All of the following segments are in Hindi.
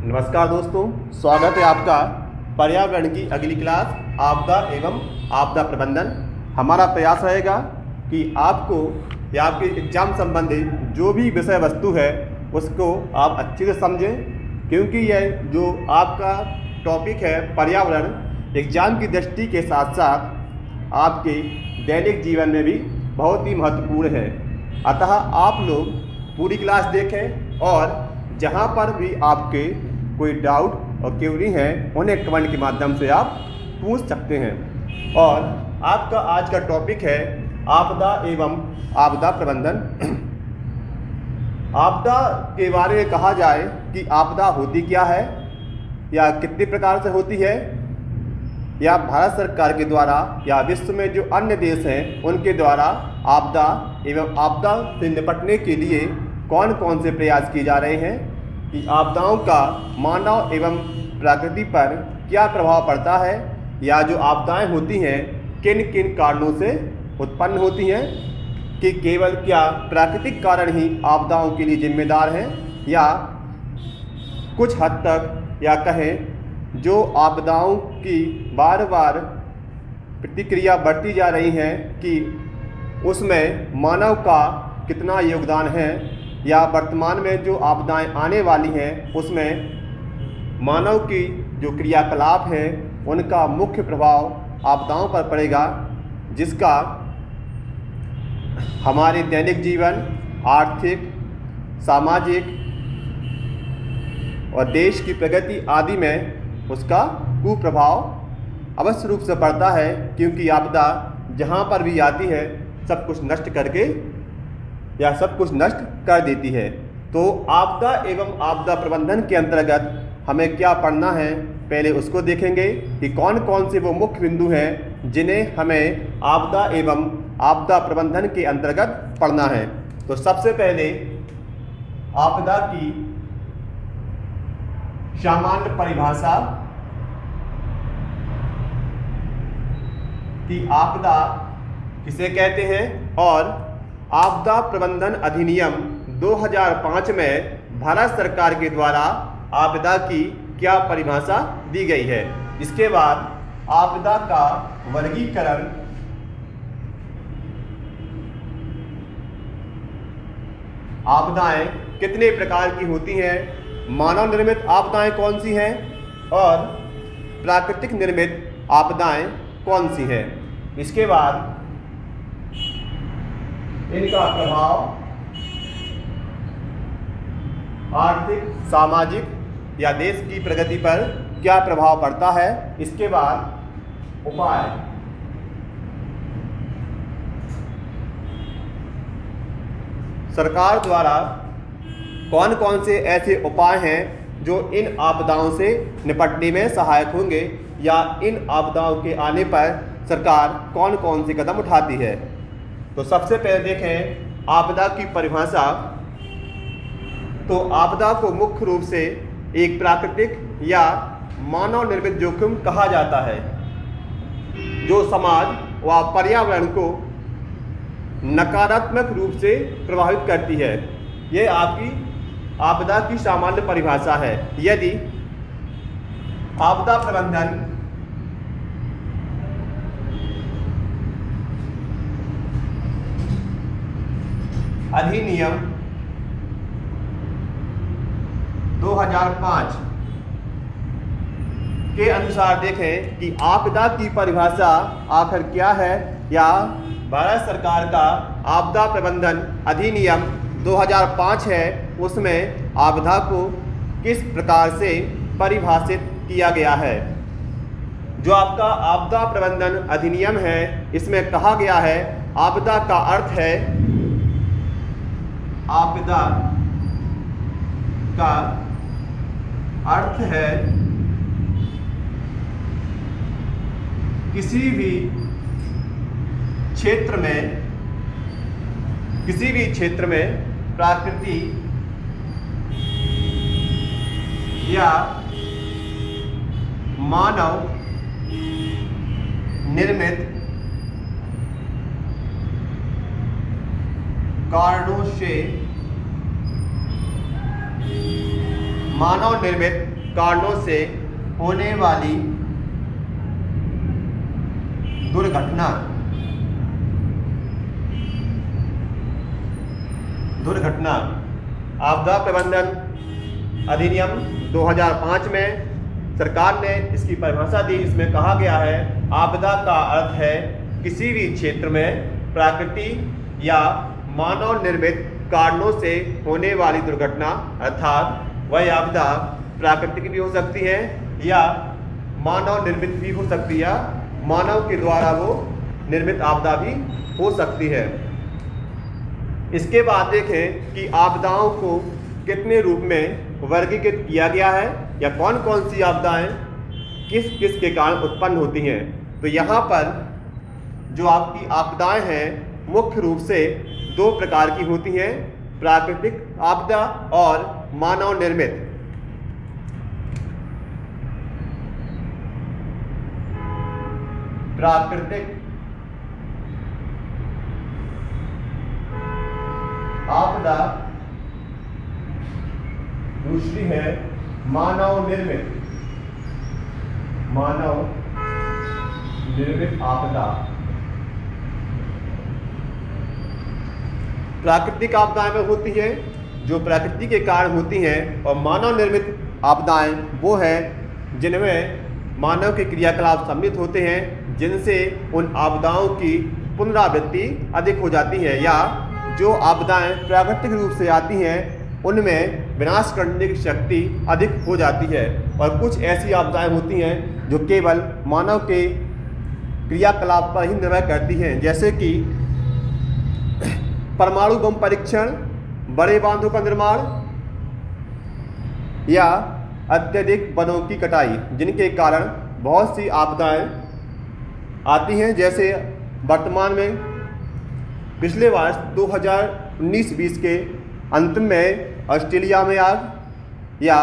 नमस्कार दोस्तों, स्वागत है आपका पर्यावरण की अगली क्लास आपदा एवं आपदा प्रबंधन। हमारा प्रयास रहेगा कि आपको या आपके एग्जाम संबंधित जो भी विषय वस्तु है उसको आप अच्छे से समझें, क्योंकि यह जो आपका टॉपिक है पर्यावरण एग्जाम की दृष्टि के साथ साथ आपके दैनिक जीवन में भी बहुत ही महत्वपूर्ण है। अतः आप लोग पूरी क्लास देखें और जहाँ पर भी आपके कोई डाउट और क्वेरी हैं उन्हें कमेंट के माध्यम से आप पूछ सकते हैं। और आपका आज का टॉपिक है आपदा एवं आपदा प्रबंधन। आपदा के बारे में कहा जाए कि आपदा होती क्या है या कितने प्रकार से होती है, या भारत सरकार के द्वारा या विश्व में जो अन्य देश हैं उनके द्वारा आपदा एवं आपदा से निपटने के लिए कौन कौन से प्रयास किए जा रहे हैं, कि आपदाओं का मानव एवं प्रकृति पर क्या प्रभाव पड़ता है, या जो आपदाएं होती हैं किन किन कारणों से उत्पन्न होती हैं, कि केवल क्या प्राकृतिक कारण ही आपदाओं के लिए जिम्मेदार हैं, या कुछ हद तक या कहें जो आपदाओं की बार बार प्रतिक्रिया बढ़ती जा रही हैं कि उसमें मानव का कितना योगदान है, या वर्तमान में जो आपदाएं आने वाली हैं उसमें मानव की जो क्रियाकलाप हैं उनका मुख्य प्रभाव आपदाओं पर पड़ेगा, जिसका हमारे दैनिक जीवन, आर्थिक, सामाजिक और देश की प्रगति आदि में उसका कुप्रभाव अवश्य रूप से पड़ता है। क्योंकि आपदा जहाँ पर भी आती है सब कुछ नष्ट करके या सब कुछ नष्ट कर देती है। तो आपदा एवं आपदा प्रबंधन के अंतर्गत हमें क्या पढ़ना है, पहले उसको देखेंगे कि कौन कौन से वो मुख्य बिंदु हैं जिन्हें हमें आपदा एवं आपदा प्रबंधन के अंतर्गत पढ़ना है। तो सबसे पहले आपदा की सामान्य परिभाषा कि आपदा किसे कहते हैं, और आपदा प्रबंधन अधिनियम 2005 में भारत सरकार के द्वारा आपदा की क्या परिभाषा दी गई है। इसके बाद आपदा का वर्गीकरण, आपदाएं कितने प्रकार की होती हैं, मानव निर्मित आपदाएं कौन सी हैं और प्राकृतिक निर्मित आपदाएं कौन सी हैं। इसके बाद इनका प्रभाव आर्थिक, सामाजिक या देश की प्रगति पर क्या प्रभाव पड़ता है। इसके बाद उपाय, सरकार द्वारा कौन कौन से ऐसे उपाय हैं जो इन आपदाओं से निपटने में सहायक होंगे, या इन आपदाओं के आने पर सरकार कौन कौन से कदम उठाती है। तो सबसे पहले देखें आपदा की परिभाषा। तो आपदा को मुख्य रूप से एक प्राकृतिक या मानव निर्मित जोखिम कहा जाता है जो समाज व पर्यावरण को नकारात्मक रूप से प्रभावित करती है। यह आपकी आपदा की सामान्य परिभाषा है। यदि आपदा प्रबंधन अधिनियम 2005 के अनुसार देखें कि आपदा की परिभाषा आखिर क्या है, या भारत सरकार का आपदा प्रबंधन अधिनियम 2005 है उसमें आपदा को किस प्रकार से परिभाषित किया गया है। जो आपका आपदा प्रबंधन अधिनियम है इसमें कहा गया है आपदा का अर्थ है, आपदा का अर्थ है किसी भी क्षेत्र में प्रकृति या मानव निर्मित कारणों से मानव निर्मित कारणों से होने वाली दुर्घटना आपदा प्रबंधन अधिनियम 2005 में सरकार ने इसकी परिभाषा दी। इसमें कहा गया है आपदा का अर्थ है किसी भी क्षेत्र में प्राकृतिक या मानव निर्मित कारणों से होने वाली दुर्घटना, अर्थात वह आपदा प्राकृतिक भी हो सकती है या मानव निर्मित भी हो सकती है, मानव के द्वारा वो निर्मित आपदा भी हो सकती है। इसके बाद देखें कि आपदाओं को कितने रूप में वर्गीकृत किया गया है या कौन कौन सी आपदाएं किस किस के कारण उत्पन्न होती हैं। तो यहाँ पर जो आपकी आपदाएं हैं मुख्य रूप से दो प्रकार की होती हैं, प्राकृतिक आपदा और मानव निर्मित। प्राकृतिक आपदा, दूसरी है मानव निर्मित आपदा। प्राकृतिक आपदाएं में होती है जो प्रकृति के कारण होती हैं, और मानव निर्मित आपदाएं वो है जिनमें मानव के क्रियाकलाप सम्मिलित होते हैं, जिनसे उन आपदाओं की पुनरावृत्ति अधिक हो जाती है, या जो आपदाएं प्राकृतिक रूप से आती हैं उनमें विनाश करने की शक्ति अधिक हो जाती है। और कुछ ऐसी आपदाएं होती हैं जो केवल मानव के क्रियाकलाप पर ही निर्भर करती हैं, जैसे कि परमाणु बम परीक्षण, बड़े बांधों का निर्माण या अत्यधिक वनों की कटाई, जिनके कारण बहुत सी आपदाएं आती हैं। जैसे वर्तमान में पिछले वर्ष 2019-20 के अंत में ऑस्ट्रेलिया में आग, या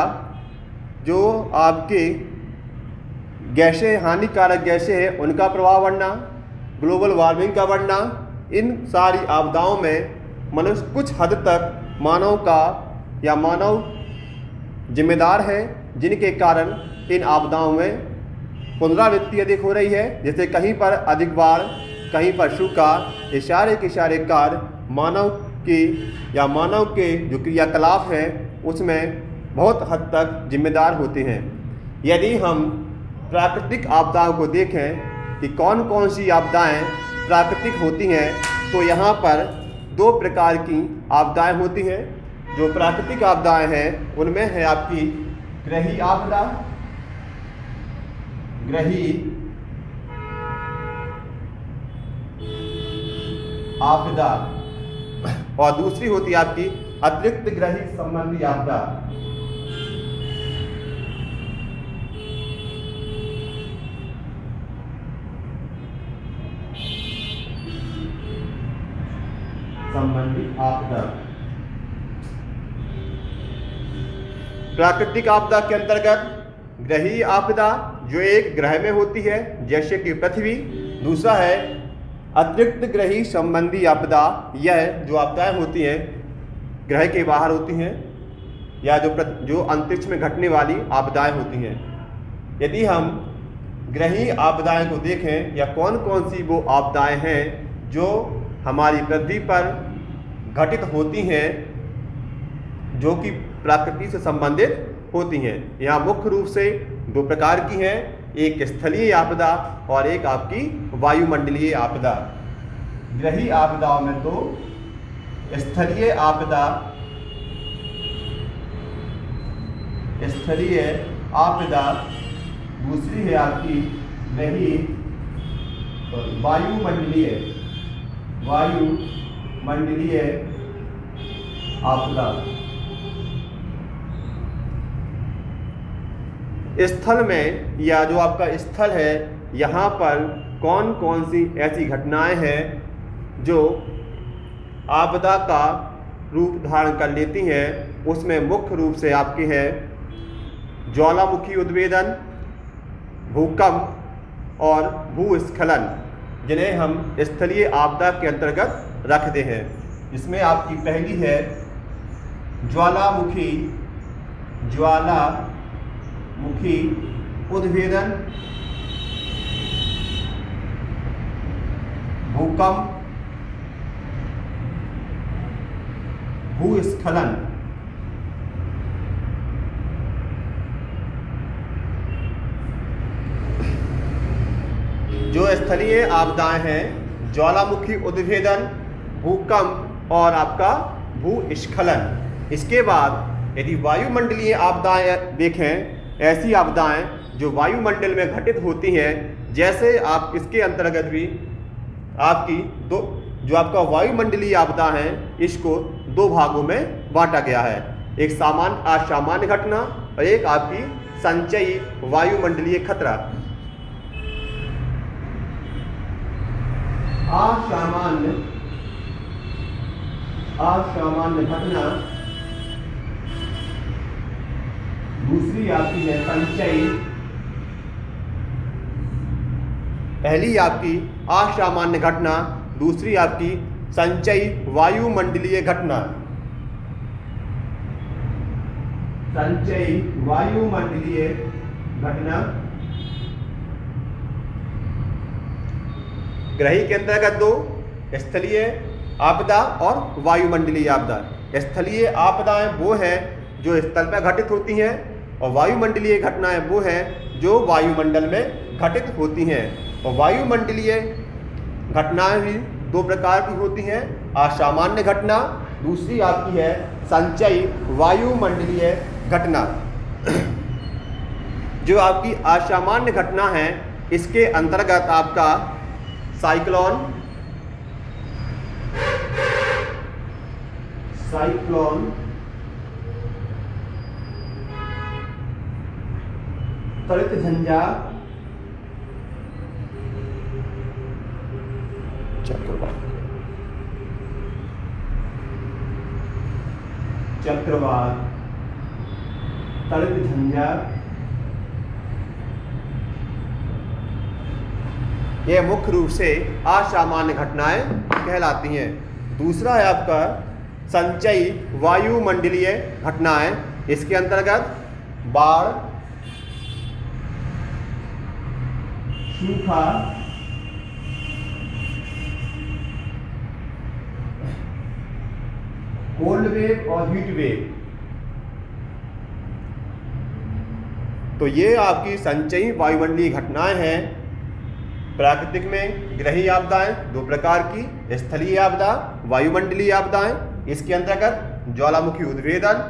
जो आपके गैसें, हानिकारक गैसें हैं उनका प्रभाव बढ़ना, ग्लोबल वार्मिंग का बढ़ना, इन सारी आपदाओं में मनुष्य कुछ हद तक मानव का या मानव जिम्मेदार है, जिनके कारण इन आपदाओं में पुनरावृत्ति अधिक हो रही है। जैसे कहीं पर अधिक बाढ़, कहीं पर सूखा, इशारे के इशारे कार मानव की या मानव के जो क्रियाकलाप हैं उसमें बहुत हद तक जिम्मेदार होते हैं। यदि हम प्राकृतिक आपदाओं को देखें कि कौन कौन सी आपदाएं प्राकृतिक होती हैं, तो यहाँ पर दो प्रकार की आपदाएं होती हैं। जो प्राकृतिक आपदाएं हैं उनमें है आपकी ग्रही आपदा, ग्रही आपदा, और दूसरी होती है आपकी अतिरिक्त ग्रही संबंधी आपदा। प्राकृतिक आपदा के अंतर्गत ग्रही आपदा जो एक ग्रह में होती है जैसे कि पृथ्वी, दूसरा है अतिरिक्त ग्रही संबंधी आपदा। यह जो आपदाएं होती हैं ग्रह के बाहर होती हैं या जो अंतरिक्ष में घटने वाली आपदाएं होती हैं। यदि हम ग्रही आपदाएं को देखें या कौन कौन सी वो आपदाएं हैं जो हमारी पृथ्वी पर घटित होती हैं जो कि प्रकृति से संबंधित होती हैं, यहाँ मुख्य रूप से दो प्रकार की हैं, एक स्थलीय आपदा और एक आपकी वायुमंडलीय आपदा। ग्रही आपदाओं में तो स्थलीय आपदा, दूसरी है आपकी ग्रही वायुमंडलीय आपदा। स्थल में या जो आपका स्थल है यहाँ पर कौन कौन सी ऐसी घटनाएं हैं जो आपदा का रूप धारण कर लेती हैं, उसमें मुख्य रूप से आपके हैं ज्वालामुखी उद्वेदन, भूकंप और भूस्खलन, जिन्हें हम स्थलीय आपदा के अंतर्गत रखते हैं। इसमें आपकी पहली है ज्वालामुखी मुखी उद्भेदन, भूकंप, भूस्खलन। जो स्थलीय आपदाएं हैं, ज्वालामुखी उद्भेदन, भूकंप और आपका भूस्खलन। इसके बाद यदि वायुमंडलीय आपदाएं देखें, ऐसी आपदाएं जो वायुमंडल में घटित होती हैं, जैसे आप इसके अंतर्गत भी आपकी दो जो आपका वायुमंडलीय आपदा है, इसको दो भागों में बांटा गया है। एक सामान्य असामान्य घटना और एक आपकी संचयी वायुमंडलीय खतरा। असामान्य घटना, दूसरी आपकी है संचयी। पहली आपकी असामान्य घटना, दूसरी आपकी संचयी वायुमंडलीय घटना। संचयी वायुमंडलीय घटना। ग्रही के अंतर्गत दो, स्थलीय आपदा और वायुमंडलीय आपदा। स्थलीय आपदाएं वो हैं जो स्थल पर घटित होती हैं और वायुमंडलीय घटनाएं वो हैं जो वायुमंडल में घटित होती हैं। और वायुमंडलीय घटनाएं भी दो प्रकार की होती हैं, असामान्य घटना, दूसरी आपकी है संचयी वायुमंडलीय घटना। जो आपकी असामान्य घटना है, इसके अंतर्गत आपका साइक्लोन, त्वरित झंझा, चक्रवात, त्वरित झंझा, ये मुख्य रूप से असामान्य घटनाएं कहलाती हैं। दूसरा है आपका संचयी वायुमंडलीय घटनाएं। इसके अंतर्गत बाढ़, सूखा, कोल्ड वेव और हीट वेव। तो ये आपकी संचयी वायुमंडलीय घटनाएं हैं। प्राकृतिक में ग्रही आपदाएं दो प्रकार की, स्थलीय आपदा, वायुमंडलीय आपदाएं। इसके अंतर्गत ज्वालामुखी उद्भेदन,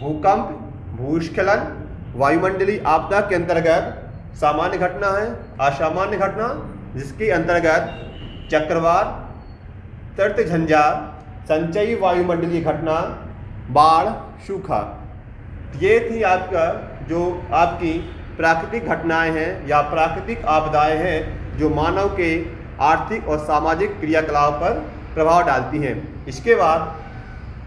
भूकंप, भूस्खलन। वायुमंडलीय आपदा के अंतर्गत सामान्य घटना है, असामान्य घटना, जिसके अंतर्गत चक्रवात, त्वरित झंझा, संचयी वायुमंडलीय घटना, बाढ़, सूखा। ये थी आपका जो आपकी प्राकृतिक घटनाएं हैं या प्राकृतिक आपदाएं हैं जो मानव के आर्थिक और सामाजिक क्रियाकलाप पर प्रभाव डालती हैं। इसके बाद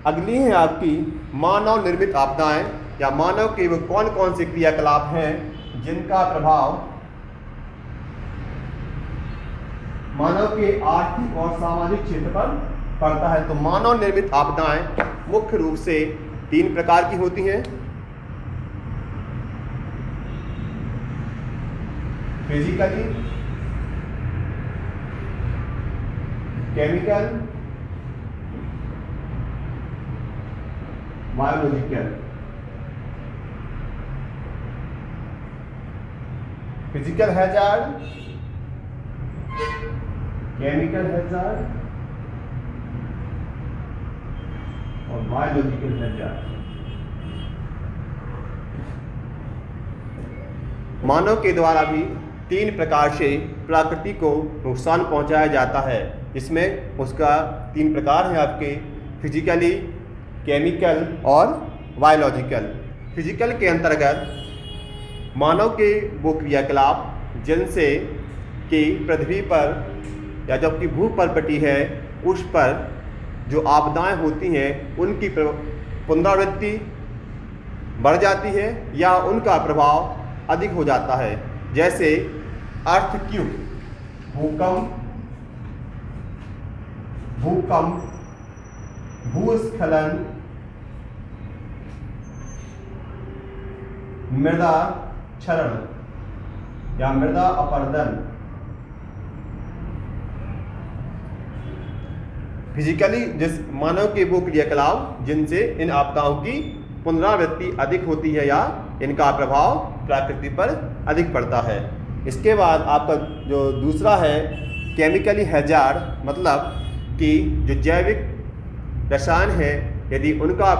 अगली है आपकी मानव निर्मित आपदाएं या मानव के वो कौन कौन से क्रियाकलाप हैं जिनका प्रभाव मानव के आर्थिक और सामाजिक क्षेत्र पर पड़ता है। तो मानव निर्मित आपदाएं मुख्य रूप से तीन प्रकार की होती हैं। Physically, chemical, biological. Physical hazard, chemical hazard और बायोलॉजिकल हैजार्ड। मानव के द्वारा भी तीन प्रकार से प्रकृति को नुकसान पहुंचाया जाता है। इसमें उसका तीन प्रकार हैं आपके, फिजिकली, केमिकल और बायोलॉजिकल। फिजिकल के अंतर्गत मानव के वो क्रियाकलाप जिनसे कि पृथ्वी पर या जबकि भूपर्पटी है उस पर जो आपदाएं होती हैं उनकी पुनरावृत्ति बढ़ जाती है या उनका प्रभाव अधिक हो जाता है। जैसे अर्थक्वेक, भूकंप, भूस्खलन, मृदा क्षरण या मृदा अपरदन। फिजिकली जिस मानव के वो क्रियाकलाप जिनसे इन आपदाओं की पुनरावृत्ति अधिक होती है या इनका प्रभाव प्रकृति पर अधिक पड़ता है। इसके बाद आपका जो दूसरा है केमिकली हैजार्ड, मतलब कि जो जैविक रसायन है यदि उनका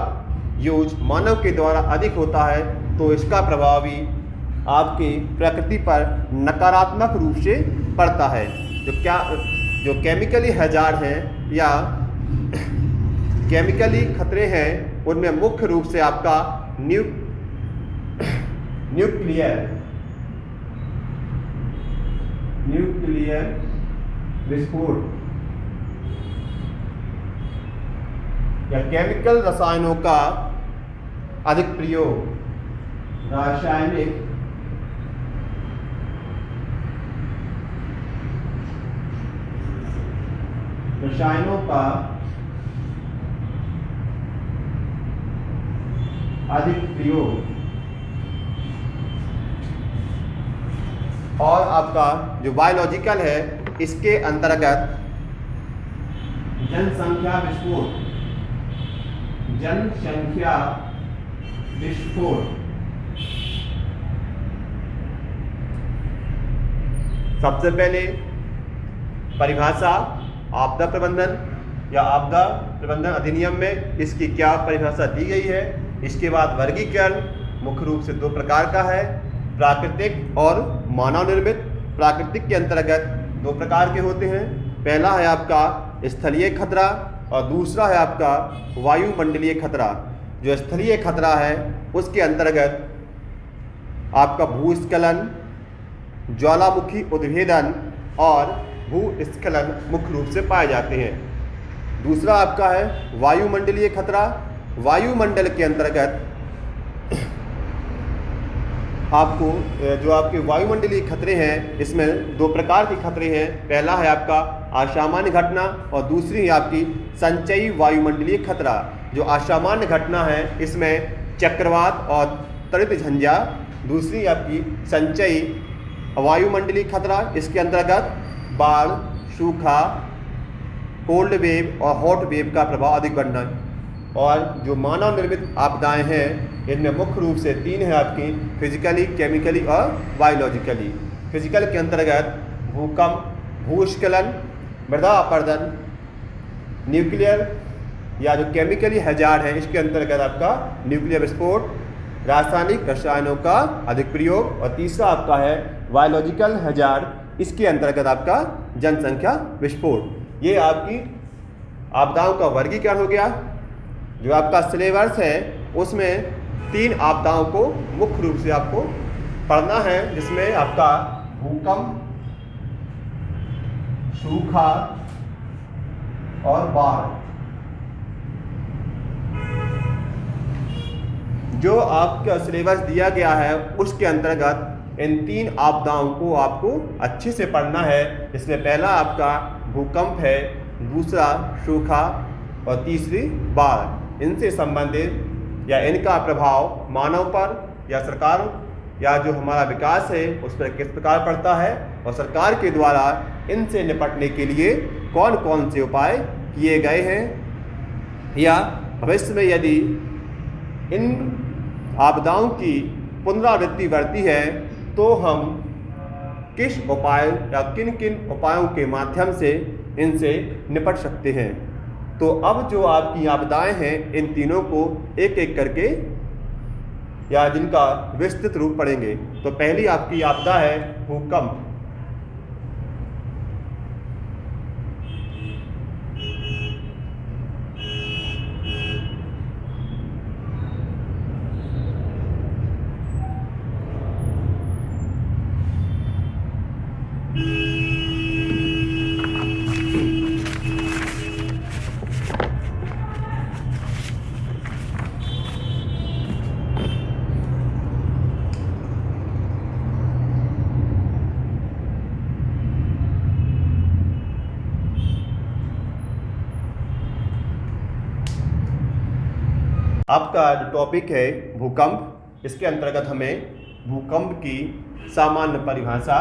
यूज मानव के द्वारा अधिक होता है तो इसका प्रभाव भी आपकी प्रकृति पर नकारात्मक रूप से पड़ता है। जो केमिकली हैजार्ड हैं या केमिकली खतरे हैं उनमें मुख्य रूप से आपका न्यूक्लियर विस्फोट या केमिकल रसायनों का अधिक प्रयोग, रसायनों का अधिक प्रयोग और आपका जो बायोलॉजिकल है इसके अंतर्गत जनसंख्या विस्फोट। सबसे पहले परिभाषा आपदा प्रबंधन या आपदा प्रबंधन अधिनियम में इसकी क्या परिभाषा दी गई है। इसके बाद वर्गीकरण मुख्य रूप से दो प्रकार का है, प्राकृतिक और मानव निर्मित। प्राकृतिक के अंतर्गत दो प्रकार के होते हैं, पहला है आपका स्थलीय खतरा और दूसरा है आपका वायुमंडलीय खतरा। जो स्थलीय खतरा है उसके अंतर्गत आपका भूस्खलन, ज्वालामुखी उद्भेदन और भूस्खलन मुख्य रूप से पाए जाते हैं। दूसरा आपका है वायुमंडलीय खतरा। वायुमंडल के अंतर्गत आपको जो आपके वायुमंडलीय खतरे हैं इसमें दो प्रकार के खतरे हैं, पहला है आपका असामान्य घटना और दूसरी है आपकी संचयी वायुमंडलीय खतरा। जो असामान्य घटना है इसमें चक्रवात और त्वरित झंझा, दूसरी आपकी संचयी वायुमंडलीय खतरा, इसके अंतर्गत बाढ़, सूखा, कोल्ड वेव और हॉट वेव का प्रभाव अधिक बढ़ना। और जो मानव निर्मित आपदाएं हैं इनमें मुख्य रूप से तीन है आपकी फिजिकली, केमिकली और बायोलॉजिकली। फिजिकल के अंतर्गत भूकंप, भूस्खलन, मृदा अपरदन, न्यूक्लियर या जो केमिकली हैजार्ड है इसके अंतर्गत आपका न्यूक्लियर विस्फोट, रासायनिक रसायनों का अधिक प्रयोग और तीसरा आपका है बायोलॉजिकल हैजार्ड, इसके अंतर्गत आपका जनसंख्या विस्फोट। ये आपकी आपदाओं का वर्गीकरण हो गया। जो आपका सिलेबस है उसमें तीन आपदाओं को मुख्य रूप से आपको पढ़ना है, जिसमें आपका भूकंप, सूखा और बाढ़। जो आपका सिलेबस दिया गया है उसके अंतर्गत इन तीन आपदाओं को आपको अच्छे से पढ़ना है। इसमें पहला आपका भूकंप है, दूसरा सूखा और तीसरी बाढ़। इनसे संबंधित या इनका प्रभाव मानव पर या सरकार या जो हमारा विकास है उस पर किस प्रकार पड़ता है और सरकार के द्वारा इनसे निपटने के लिए कौन कौन से उपाय किए गए हैं, या भविष्य में यदि इन आपदाओं की पुनरावृत्ति बढ़ती है तो हम किस उपाय या किन किन उपायों के माध्यम से इनसे निपट सकते हैं। तो अब जो आपकी आपदाएं हैं इन तीनों को एक एक करके या जिनका विस्तृत रूप पढ़ेंगे। तो पहली आपकी आपदा है भूकंप। आपका जो टॉपिक है भूकंप, इसके अंतर्गत हमें भूकंप की सामान्य परिभाषा,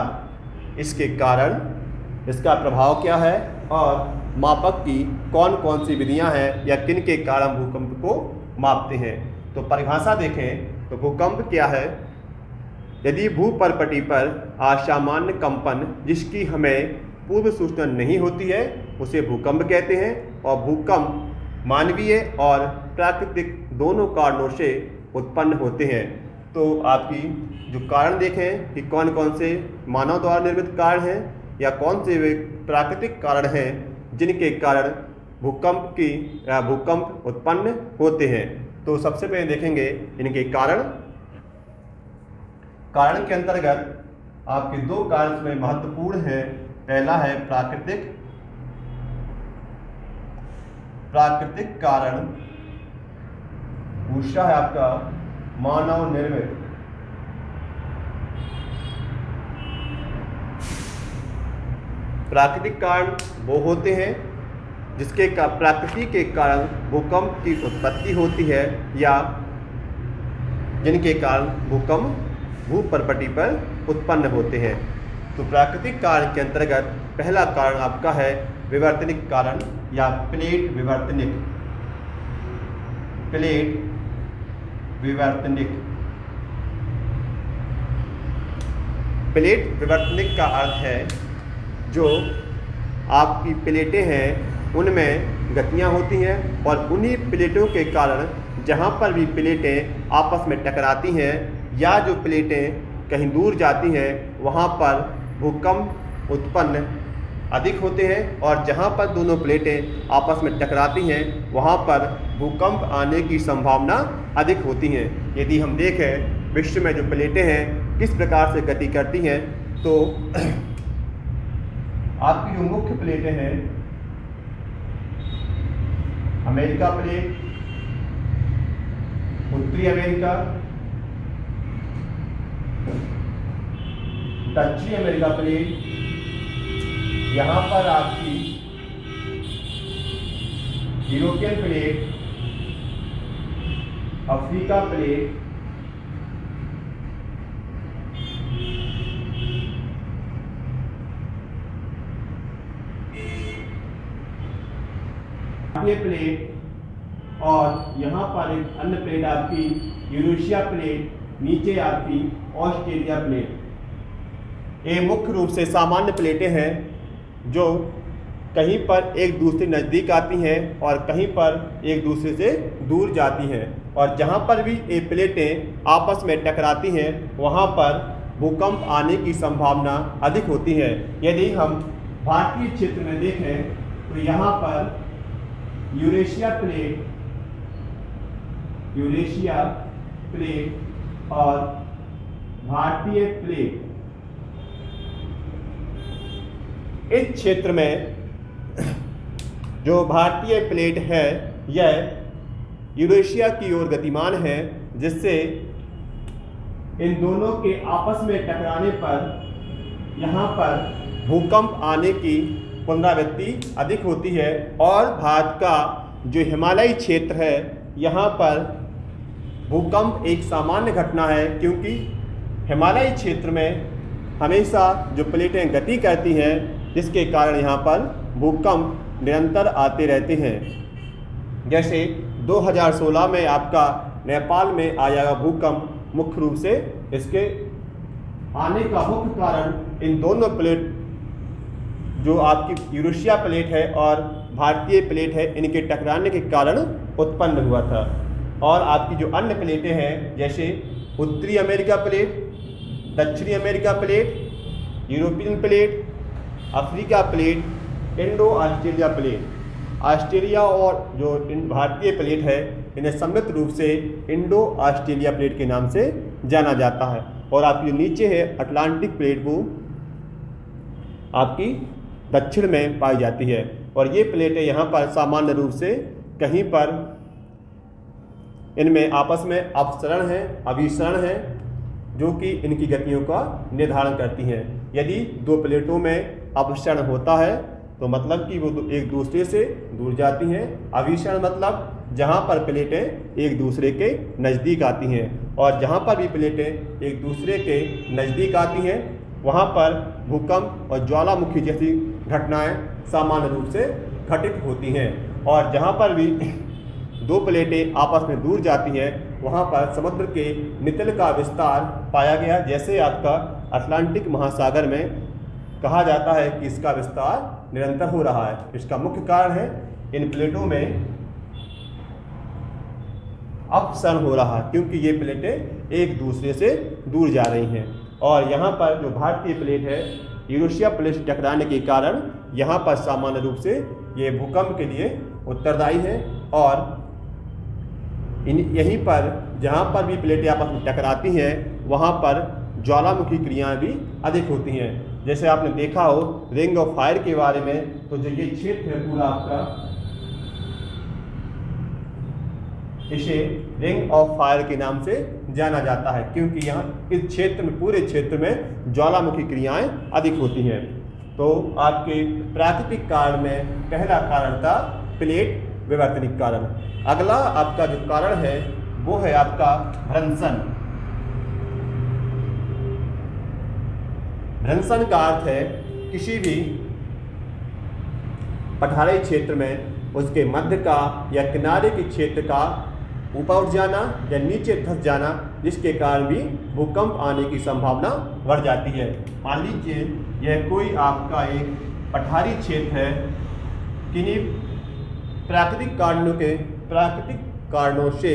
इसके कारण, इसका प्रभाव क्या है और मापक की कौन कौन सी विधियां हैं या किन के कारण भूकंप को मापते हैं। तो परिभाषा देखें तो भूकंप क्या है। यदि भूपर्पटी पर असामान्य कंपन जिसकी हमें पूर्व सूचना नहीं होती है उसे भूकंप कहते हैं। और भूकंप मानवीय और प्राकृतिक दोनों कारणों से उत्पन्न होते हैं। तो आपकी जो कारण देखें कि कौन कौन से मानव द्वारा निर्मित कारण हैं या कौन से वे प्राकृतिक कारण हैं जिनके कारण भूकंप उत्पन्न होते हैं। तो सबसे पहले देखेंगे इनके कारण। कारण के अंतर्गत आपके दो कारण इसमें महत्वपूर्ण हैं। पहला है प्राकृतिक कारण, दूसरा है आपका मानव निर्मित। प्राकृतिक कारण वो होते हैं जिसके प्रकृति के कारण भूकंप की उत्पत्ति होती है या जिनके कारण भूकंप भूपर्पटी पर उत्पन्न होते हैं। तो प्राकृतिक कारण के अंतर्गत पहला कारण आपका है विवर्तनिक कारण या प्लेट विवर्तनिक। प्लेट विवर्तनिक का अर्थ है जो आपकी प्लेटें हैं उनमें गतियां होती हैं और उन्हीं प्लेटों के कारण जहां पर भी प्लेटें आपस में टकराती हैं या जो प्लेटें कहीं दूर जाती हैं वहां पर भूकंप उत्पन्न अधिक होते हैं और जहां पर दोनों प्लेटें आपस में टकराती हैं वहां पर भूकंप आने की संभावना अधिक होती हैं। यदि हम देखें विश्व में जो प्लेटें हैं किस प्रकार से गति करती हैं तो आपकी जो मुख्य प्लेटें हैं अमेरिका प्लेट, उत्तरी अमेरिका, दक्षिणी अमेरिका प्लेट, यहाँ पर आपकी European plate, Africa plate, plate और यहाँ पर एक अन्य प्लेट आपकी यूरेशिया प्लेट, नीचे आपकी ऑस्ट्रेलिया प्लेट। ये मुख्य रूप से सामान्य प्लेटें हैं जो कहीं पर एक दूसरे नज़दीक आती हैं और कहीं पर एक दूसरे से दूर जाती हैं और जहाँ पर भी ये प्लेटें आपस में टकराती हैं वहाँ पर भूकंप आने की संभावना अधिक होती है। यदि हम भारतीय क्षेत्र में देखें तो यहाँ पर यूरेशिया प्लेट और भारतीय प्लेट, इस क्षेत्र में जो भारतीय प्लेट है यह यूरेशिया की ओर गतिमान है जिससे इन दोनों के आपस में टकराने पर यहाँ पर भूकंप आने की पुनरावृत्ति अधिक होती है। और भारत का जो हिमालयी क्षेत्र है यहाँ पर भूकंप एक सामान्य घटना है क्योंकि हिमालयी क्षेत्र में हमेशा जो प्लेटें गति करती हैं जिसके कारण यहाँ पर भूकंप निरंतर आते रहते हैं। जैसे 2016 में आपका नेपाल में आया भूकंप मुख्य रूप से इसके आने का मुख्य कारण इन दोनों प्लेट जो आपकी यूरेशिया प्लेट है और भारतीय प्लेट है इनके टकराने के कारण उत्पन्न हुआ था। और आपकी जो अन्य प्लेटें हैं जैसे उत्तरी अमेरिका प्लेट, दक्षिणी America plate, European plate, Africa plate, Indo Australia plate, Australia और जो भारतीय प्लेट है इन्हें सम्मिलित रूप से इंडो ऑस्ट्रेलिया प्लेट के नाम से जाना जाता है। और आपकी जो नीचे है अटलांटिक प्लेट वो आपकी दक्षिण में पाई जाती है और ये प्लेटें यहाँ पर सामान्य रूप से कहीं पर इनमें आपस में अपसरण है, अभिसरण है जो कि इनकी गतियों का निर्धारण करती हैं। यदि दो प्लेटों में अपसरण होता है तो मतलब कि वो एक दूसरे से दूर जाती हैं। अविषण मतलब जहाँ पर प्लेटें एक दूसरे के नज़दीक आती हैं, और जहाँ पर भी प्लेटें एक दूसरे के नज़दीक आती हैं वहाँ पर भूकंप और ज्वालामुखी जैसी घटनाएं सामान्य रूप से घटित होती हैं। और जहाँ पर भी दो प्लेटें आपस में दूर जाती हैं वहाँ पर समुद्र के नितल का विस्तार पाया गया। जैसे आपका अटलांटिक महासागर में कहा जाता है कि इसका विस्तार निरंतर हो रहा है। इसका मुख्य कारण है इन प्लेटों में अपसरण हो रहा है, क्योंकि ये प्लेटें एक दूसरे से दूर जा रही हैं। और यहाँ पर जो भारतीय प्लेट है यूरेशिया प्लेट से टकराने के कारण यहाँ पर सामान्य रूप से ये भूकंप के लिए उत्तरदायी है। और यहीं पर जहाँ पर भी प्लेटें आपस में टकराती हैं वहाँ पर ज्वालामुखी क्रियाएं भी अधिक होती हैं। जैसे आपने देखा हो रिंग ऑफ फायर के बारे में, तो जो ये क्षेत्र है पूरा आपका, इसे रिंग ऑफ फायर के नाम से जाना जाता है, क्योंकि यहाँ इस क्षेत्र में, पूरे क्षेत्र में ज्वालामुखी क्रियाएं अधिक होती हैं। तो आपके प्राकृतिक कारण में पहला कारण था प्लेट विवर्तनिक कारण। अगला आपका जो कारण है वो है आपका भ्रंशन। भ्रंशन का अर्थ है किसी भी पठारी क्षेत्र में उसके मध्य का या किनारे के क्षेत्र का ऊपर उठ जाना या नीचे धंस जाना, जिसके कारण भी भूकंप आने की संभावना बढ़ जाती है। मान लीजिए यह कोई आपका एक पठारी क्षेत्र है, किन्हीं प्राकृतिक कारणों से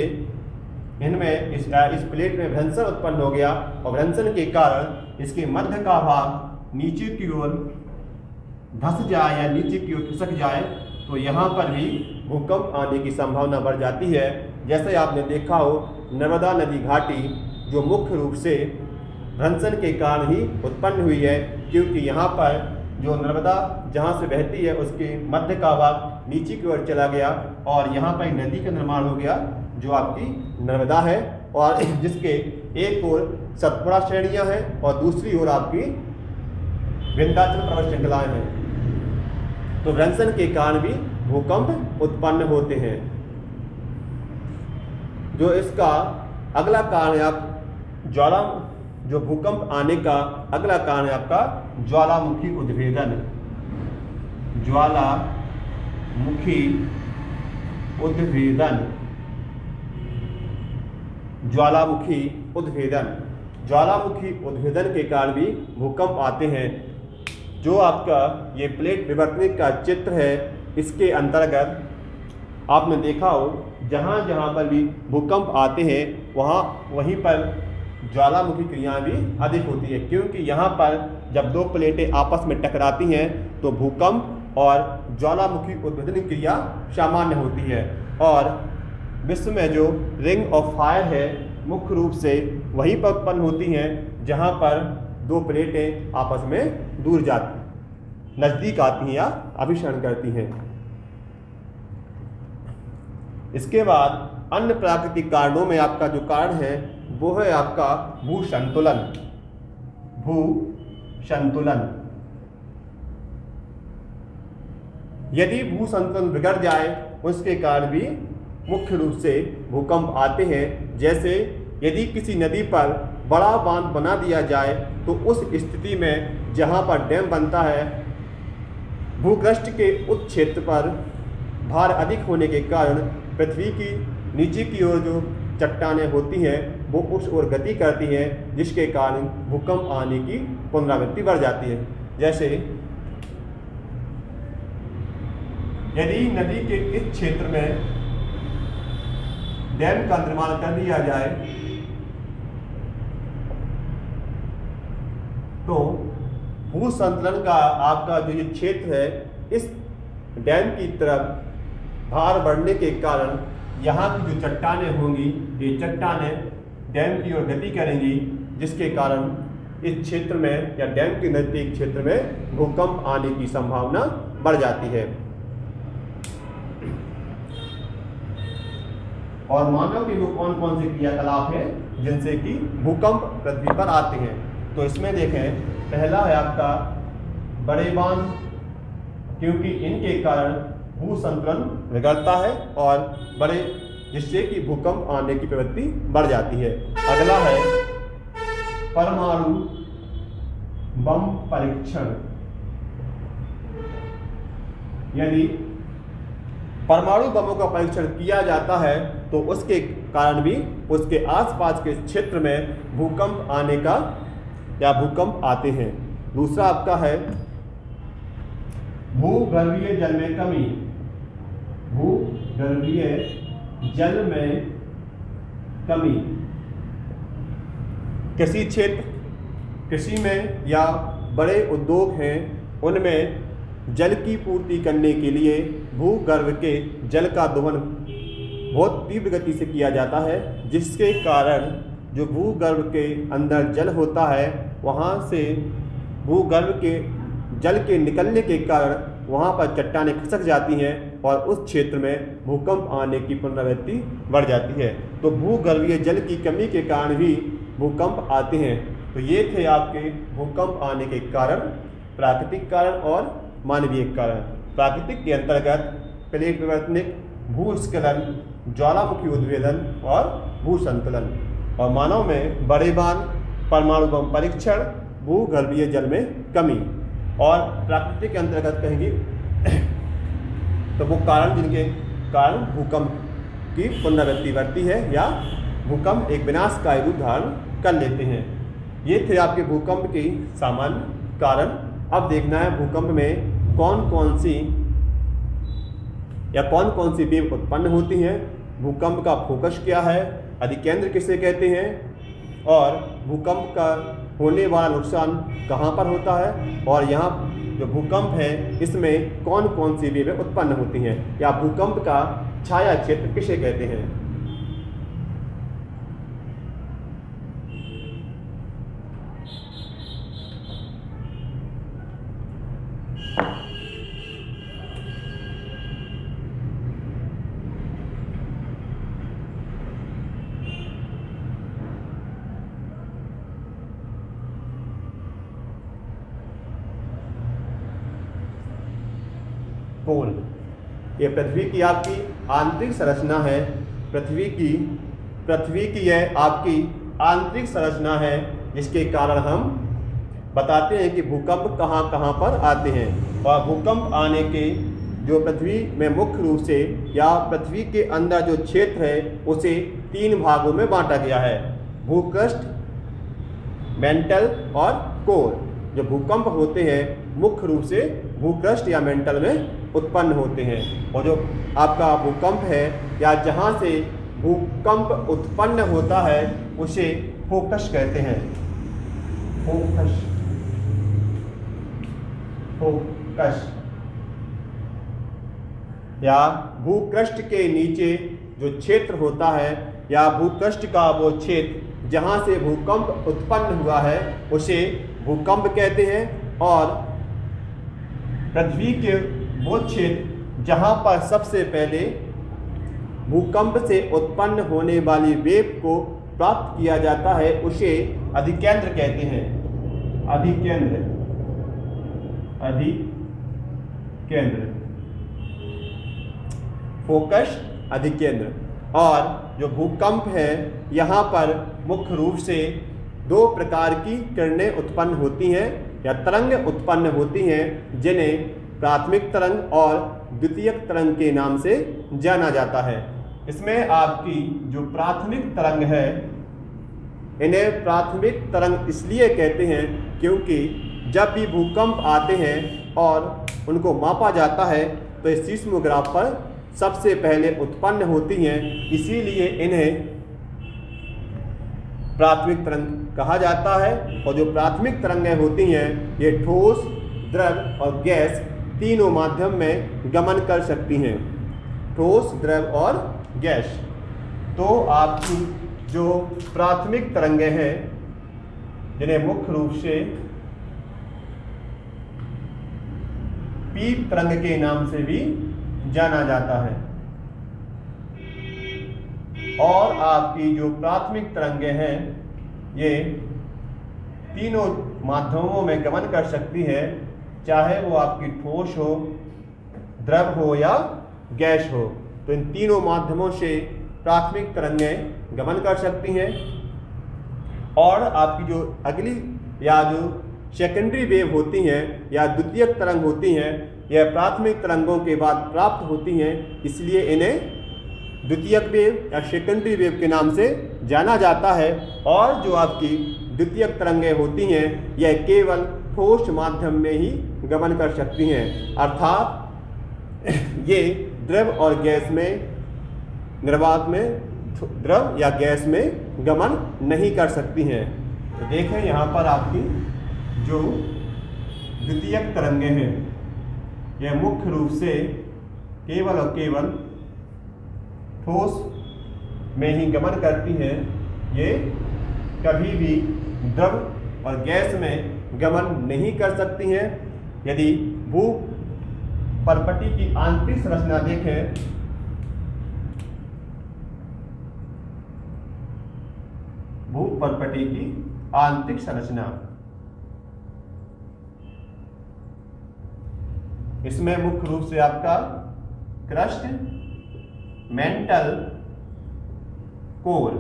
इनमें इस प्लेट में भ्रंशन उत्पन्न हो गया, और भ्रंशन के कारण इसके मध्य का भाग नीचे की ओर धंस जाए या नीचे की ओर खिसक जाए, तो यहाँ पर भी भूकंप आने की संभावना बढ़ जाती है। जैसे आपने देखा हो नर्मदा नदी घाटी जो मुख्य रूप से भ्रंशन के कारण ही उत्पन्न हुई है, क्योंकि यहाँ पर जो नर्मदा जहाँ से बहती है उसके मध्य का भाग नीचे की ओर चला गया, और यहाँ पर नदी का निर्माण हो गया जो आपकी नर्मदा है, और जिसके एक ओर सतपुड़ा श्रेणियाँ हैं और दूसरी ओर आपकी विंध्याचल पर्वत श्रृंखलाएँ हैं। तो भ्रंशन के कारण भी भूकंप उत्पन्न होते हैं। जो इसका अगला कारण है आप जो भूकंप आने का अगला कारण है आपका ज्वालामुखी उद्भेदन। ज्वालामुखी उद्भेदन, ज्वालामुखी उद्भेदन, ज्वालामुखी उद्भेदन के कारण भी भूकंप आते हैं। जो आपका ये प्लेट विवर्तनिक का चित्र है, इसके अंतर्गत आपने देखा हो जहाँ जहाँ पर भी भूकंप आते हैं वहीं पर ज्वालामुखी क्रियाएं भी अधिक होती है, क्योंकि यहाँ पर जब दो प्लेटें आपस में टकराती हैं तो भूकंप और ज्वालामुखी उद्भेदन क्रिया सामान्य होती है। और विश्व में जो रिंग ऑफ फायर है मुख्य रूप से वहीं पर उत्पन्न होती हैं जहाँ पर दो प्लेटें आपस में दूर जाती, नज़दीक आती हैं या अभिसरण करती हैं। इसके बाद अन्य प्राकृतिक कारणों में आपका जो कारण है वो है आपका भूसंतुलन। भूसंतुलन, यदि भूसंतुलन बिगड़ जाए उसके कारण भी मुख्य रूप से भूकंप आते हैं। जैसे यदि किसी नदी पर बड़ा बांध बना दिया जाए तो उस स्थिति में जहाँ पर डैम बनता है, भूपृष्ठ के उच्च क्षेत्र पर भार अधिक होने के कारण पृथ्वी की नीचे की ओर जो चट्टानें होती हैं वो उस ओर गति करती हैं, जिसके कारण भूकंप आने की पुनरावृत्ति बढ़ जाती है। जैसे यदि नदी के इस क्षेत्र में डैम का निर्माण कर दिया जाए तो भूसंतुलन का आपका जो ये क्षेत्र है, इस डैम की तरफ भार बढ़ने के कारण यहाँ की जो चट्टानें होंगी, ये चट्टानें डैम की ओर गति करेंगी, जिसके कारण इस क्षेत्र में या डैम के नजदीक क्षेत्र में भूकंप आने की संभावना बढ़ जाती है। और मानव के वो कौन कौन से क्रियाकलाप हैं जिनसे कि भूकंप पृथ्वी पर आते हैं। तो इसमें देखें, पहला है आपका बड़े बांध, क्योंकि इनके कारण भू संतुलन बिगड़ता है और बड़े जिससे कि भूकंप आने की प्रवृत्ति बढ़ जाती है। अगला है परमाणु बम परीक्षण। यदि परमाणु बमों का परीक्षण किया जाता है तो उसके कारण भी उसके आसपास के क्षेत्र में भूकंप आने का या भूकंप आते हैं। दूसरा आपका है भूगर्भीय जल में कमी। भूगर्भीय जल में कमी किसी क्षेत्र, कृषि में या बड़े उद्योग हैं उनमें जल की पूर्ति करने के लिए भूगर्भ के जल का दोहन बहुत तीव्र गति से किया जाता है, जिसके कारण जो भूगर्भ के अंदर जल होता है वहाँ से भूगर्भ के जल के निकलने के कारण वहाँ पर चट्टानें खिसक जाती हैं और उस क्षेत्र में भूकंप आने की पुनरावृत्ति बढ़ जाती है। तो भूगर्भीय जल की कमी के कारण भी भूकंप आते हैं। तो ये थे आपके भूकंप आने के कारण, प्राकृतिक कारण और मानवीय कारण। प्राकृतिक के अंतर्गत प्लेट विवर्तनिक, भूस्खलन, ज्वालामुखी उद्भेदन और भूसंतुलन। और मानव में बड़े बांध, परमाणु बम परीक्षण, भूगर्भीय जल में कमी। और प्राकृतिक के अंतर्गत कहेंगे तो वो कारण जिनके कारण भूकंप की पुनरावृत्ति बढ़ती है या भूकंप एक विनाशकारी रूप धारण कर लेते हैं। ये थे आपके भूकंप के सामान्य कारण। अब देखना है भूकंप में कौन कौन सी वेव उत्पन्न होती हैं, भूकंप का फोकस क्या है, अधिकेंद्र किसे कहते हैं, और भूकंप का होने वाला नुकसान कहाँ पर होता है, और यहाँ जो भूकंप है इसमें कौन कौन सी वेवें उत्पन्न होती हैं, या भूकंप का छाया क्षेत्र किसे कहते हैं। पोल, ये पृथ्वी की आपकी आंतरिक संरचना है। पृथ्वी की यह आपकी आंतरिक संरचना है, जिसके कारण हम बताते हैं कि भूकंप कहाँ कहाँ पर आते हैं। और भूकंप आने के जो पृथ्वी में मुख्य रूप से या पृथ्वी के अंदर जो क्षेत्र है उसे 3 भागों में बांटा गया है, भूपृष्ठ, मेंटल और कोर। जो भूकंप होते हैं मुख्य रूप से भूपृष्ठ या मेंटल में उत्पन्न होते हैं, और जो आपका भूकंप है या जहाँ से भूकंप उत्पन्न होता है उसे फोकस कहते हैं। फोकस या भूपृष्ठ के नीचे जो क्षेत्र होता है या भूपृष्ठ का वो क्षेत्र जहाँ से भूकंप उत्पन्न हुआ है उसे भूकंप कहते हैं। और पृथ्वी के वो क्षेत्र जहाँ पर सबसे पहले भूकंप से उत्पन्न होने वाली वेव को प्राप्त किया जाता है उसे अधिकेंद्र कहते हैं। अधिकेंद्र फोकस, अधिकेंद्र। और जो भूकंप है यहाँ पर मुख्य रूप से 2 प्रकार की किरणें उत्पन्न होती हैं या तरंग उत्पन्न होती हैं, जिन्हें प्राथमिक तरंग और द्वितीयक तरंग के नाम से जाना जाता है। इसमें आपकी जो प्राथमिक तरंग है, इन्हें प्राथमिक तरंग इसलिए कहते हैं क्योंकि जब भी भूकंप आते हैं और उनको मापा जाता है तो इस सीस्मोग्राफ पर सबसे पहले उत्पन्न होती हैं, इसीलिए इन्हें प्राथमिक तरंग कहा जाता है। और जो प्राथमिक तरंगें होती हैं ये ठोस, द्रव और गैस तीनों माध्यम में गमन कर सकती हैं। ठोस, द्रव और गैस। तो आपकी जो प्राथमिक तरंगें हैं जिन्हें मुख्य रूप से पीप तरंग के नाम से भी जाना जाता है, और आपकी जो प्राथमिक तरंगें हैं ये तीनों माध्यमों में गमन कर सकती है, चाहे वो आपकी ठोस हो, द्रव हो या गैस हो। तो इन तीनों माध्यमों से प्राथमिक तरंगें गमन कर सकती हैं। और आपकी जो अगली या जो सेकेंडरी वेव होती हैं या द्वितीयक तरंग होती हैं, यह प्राथमिक तरंगों के बाद प्राप्त होती हैं, इसलिए इन्हें द्वितीयक वेव या सेकेंडरी वेव के नाम से जाना जाता है। और जो आपकी द्वितीयक तरंगें होती हैं यह केवल ठोस माध्यम में ही गमन कर सकती हैं, अर्थात ये द्रव और गैस में, निर्वात में द्रव या गैस में गमन नहीं कर सकती हैं। तो देखें यहाँ पर आपकी जो द्वितीयक तरंगें हैं यह मुख्य रूप से केवल और केवल ठोस में ही गमन करती हैं। ये कभी भी द्रव और गैस में गमन नहीं कर सकती हैं। यदि भू परपटी की आंतरिक संरचना देखें, भू परपटी की आंतरिक संरचना, इसमें मुख्य रूप से आपका क्रस्ट, मेंटल, कोर,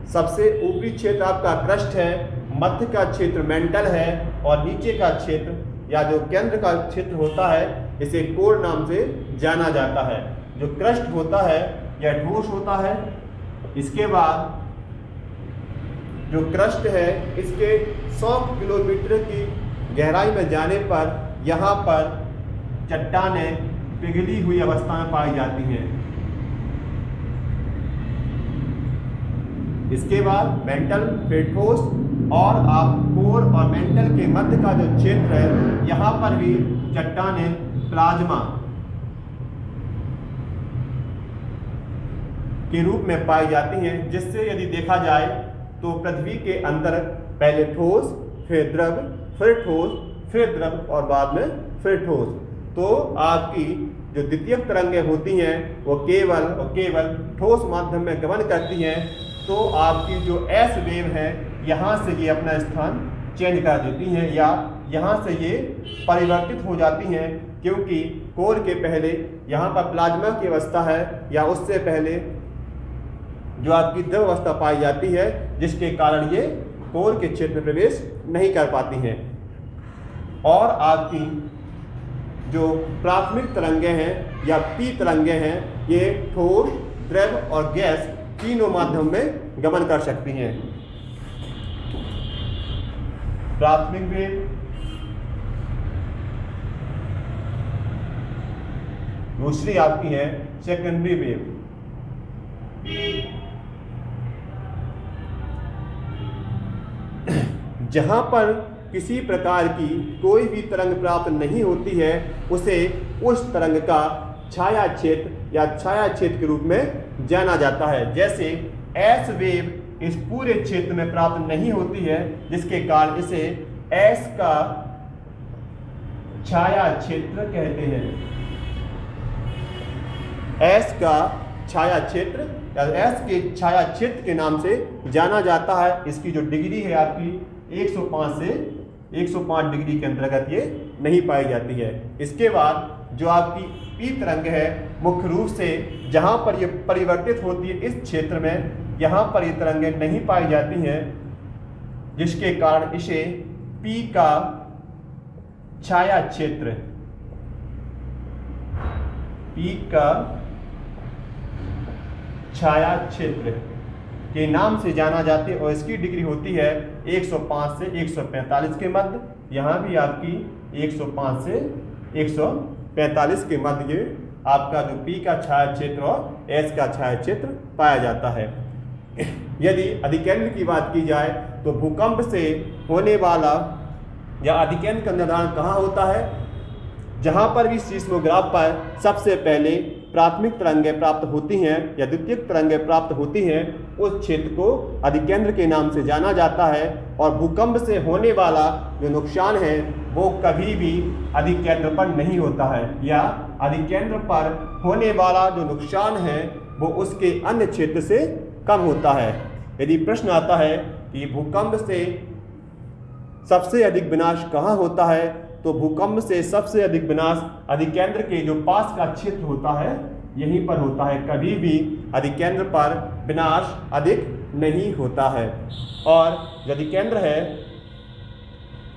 सबसे ऊपरी क्षेत्र आपका क्रस्ट है, मध्य का क्षेत्र मेंटल है और नीचे का क्षेत्र या जो केंद्र का क्षेत्र होता है इसे कोर नाम से जाना जाता है। जो क्रस्ट होता है यह ठोस होता है। इसके बाद जो क्रस्ट है इसके 100 किलोमीटर की गहराई में जाने पर यहाँ पर चट्टानें पिघली हुई अवस्था में पाई जाती हैं। इसके बाद मेंटल, फिर ठोस और आप कोर और मेंटल के मध्य का जो क्षेत्र है यहाँ पर भी चट्टानें प्लाज्मा के रूप में पाई जाती हैं, जिससे यदि देखा जाए तो पृथ्वी के अंदर पहले ठोस, फिर द्रव, फिर ठोस, फिर द्रव और बाद में फिर ठोस। तो आपकी जो द्वितीयक तरंगें होती हैं वो केवल और केवल ठोस माध्यम में गमन करती हैं। तो आपकी जो एस वेव है यहाँ से ये अपना स्थान चेंज कर देती हैं या यहाँ से ये परिवर्तित हो जाती हैं, क्योंकि कोर के पहले यहाँ पर प्लाज्मा की अवस्था है या उससे पहले जो आपकी द्रव अवस्था पाई जाती है, जिसके कारण ये कोर के क्षेत्र में प्रवेश नहीं कर पाती हैं। और आपकी जो प्राथमिक तरंगें हैं या पी तरंगें हैं ये ठोस, द्रव और गैस तीनों माध्यम में गमन कर सकती हैं। प्राथमिक वेव, दूसरी आपकी है सेकेंडरी वेव। जहां पर किसी प्रकार की कोई भी तरंग प्राप्त नहीं होती है उसे उस तरंग का छाया क्षेत्र या छाया क्षेत्र के रूप में जाना जाता है। जैसे एस वेव इस पूरे क्षेत्र में प्राप्त नहीं होती है, जिसके कारण इसे एस का छाया क्षेत्र कहते हैं। एस का छाया क्षेत्र या एस के छाया क्षेत्र के नाम से जाना जाता है। इसकी जो डिग्री है आपकी 105 से 105 डिग्री के अंतर्गत ये नहीं पाई जाती है। इसके बाद जो आपकी पी तरंग है मुख्य रूप से जहाँ पर ये परिवर्तित होती है इस क्षेत्र में, यहाँ पर ये तरंगें नहीं पाई जाती हैं, जिसके कारण इसे पी का छाया क्षेत्र, पी का छाया क्षेत्र के नाम से जाना जाते हैं और इसकी डिग्री होती है 105 से 145 के मध्य। यहाँ भी आपकी 105 से 145 के मध्य ये आपका जो पी का छाया क्षेत्र और एस का छाया क्षेत्र पाया जाता है। यदि अधिकेंद्र की बात की जाए तो भूकंप से होने वाला या अधिकेंद्र का निर्धारण कहाँ होता है? जहाँ पर भी सीस्मोग्राफ पर सबसे पहले प्राथमिक तरंगें प्राप्त होती हैं या द्वितीयक तरंगें प्राप्त होती हैं, उस क्षेत्र को अधिकेंद्र के नाम से जाना जाता है। और भूकंप से होने वाला जो नुकसान है वो कभी भी अधिकेंद्र पर नहीं होता है, या अधिकेंद्र पर होने वाला जो नुकसान है वो उसके अन्य क्षेत्र से कम होता है। यदि प्रश्न आता है कि भूकंप से सबसे अधिक विनाश कहाँ होता है? तो भूकंप से सबसे अधिक विनाश अधिकेंद्र के जो पास का क्षेत्र होता है यहीं पर होता है। कभी भी अधिकेंद्र पर विनाश अधिक नहीं होता है। और जो अधिकेंद्र है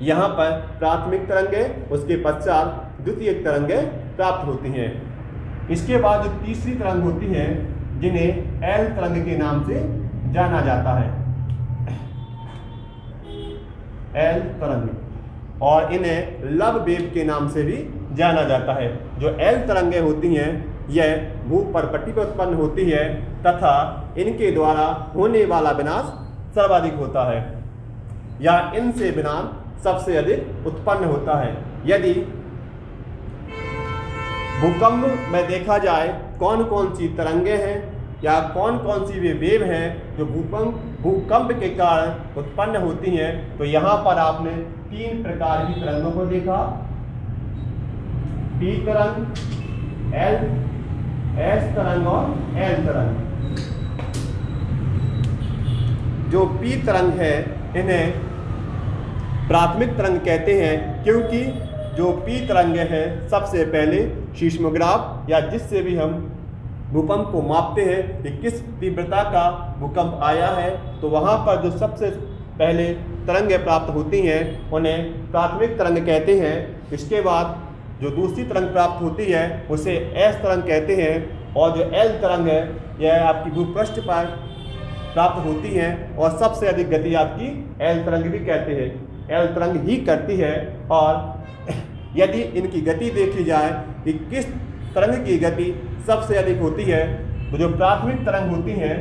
यहाँ पर प्राथमिक तरंगें, उसके पश्चात द्वितीयक तरंगें प्राप्त होती हैं। इसके बाद जो तीसरी तरंग होती है जिन्हें एल तरंग के नाम से जाना जाता है, एल तरंग, और इन्हें लव वेव के नाम से भी जाना जाता है। जो एल तरंगें होती हैं यह भूपर्पट्टी पर उत्पन्न होती है तथा इनके द्वारा होने वाला विनाश सर्वाधिक होता है या इनसे विनाश सबसे अधिक उत्पन्न होता है। यदि भूकंप में देखा जाए कौन कौन सी तरंगें हैं या कौन कौन सी वे वेव हैं जो भूकंप के कारण उत्पन्न होती हैं, तो यहाँ पर आपने 3 प्रकार की तरंगों को देखा, पी तरंग, एस तरंग और एल तरंग। जो पी तरंग है इन्हें प्राथमिक तरंग कहते हैं क्योंकि जो पी तरंग है सबसे पहले सीस्मोग्राफ या जिससे भी हम भूकंप को मापते हैं कि किस तीव्रता का भूकंप आया है, तो वहाँ पर जो सबसे पहले तरंगें प्राप्त होती हैं उन्हें प्राथमिक तरंग कहते हैं। इसके बाद जो दूसरी तरंग प्राप्त होती है उसे एस तरंग कहते हैं, और जो एल तरंग है यह आपकी भूपृष्ठ पर प्राप्त होती है और सबसे अधिक गति आपकी एल तरंग भी कहते हैं, एल तरंग ही करती है। और यदि इनकी गति देखी जाए कि किस तरंग की गति सबसे अधिक होती है, तो जो प्राथमिक तरंग होती हैं